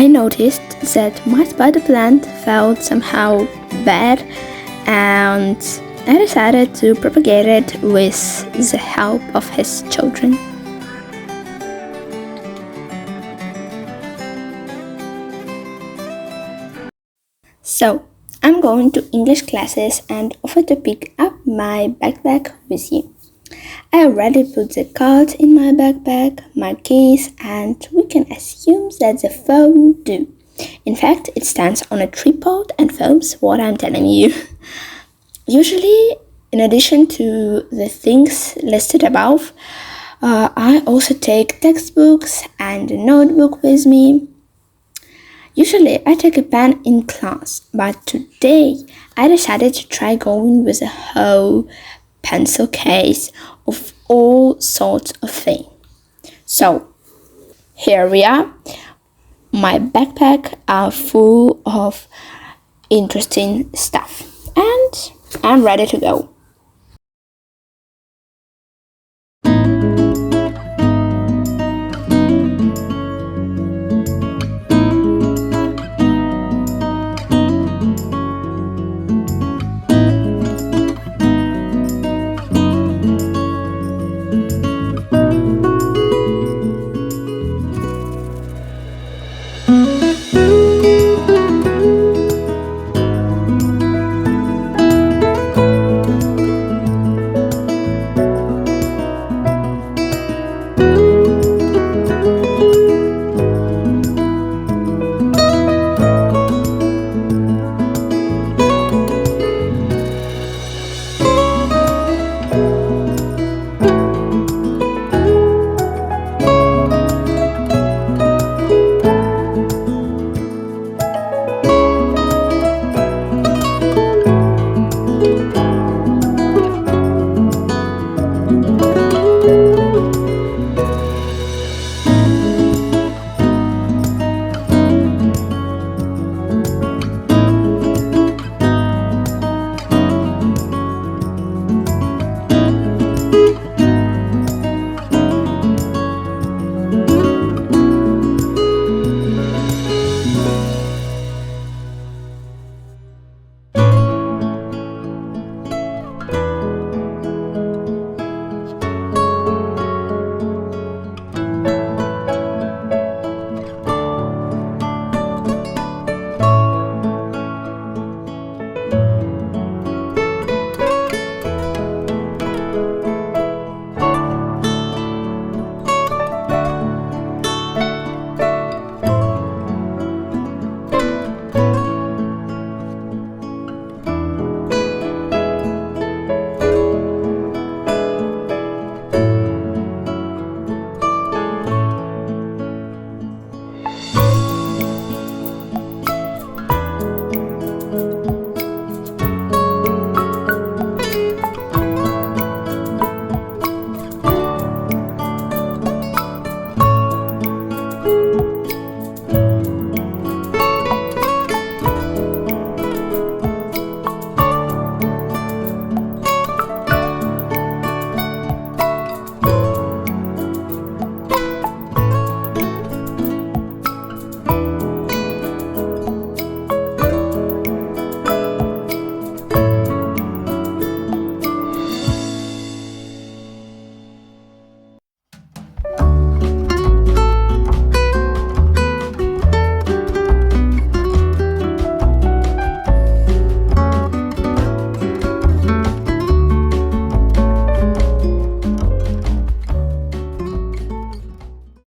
I noticed that my spider plant felt somehow bad, and I decided to propagate it with the help of his children. So, I'm going to English classes and offer to pick up my backpack with you. I already put the card in my backpack, my keys, and we can assume that the phone too. In fact, it stands on a tripod and films what I'm telling you. Usually, in addition to the things listed above, I also take textbooks and a notebook with me. Usually, I take a pen in class, but today I decided to try going with a whole pencil case of all sorts of things. So, here we are. My backpack are full of interesting stuff, and I'm ready to go.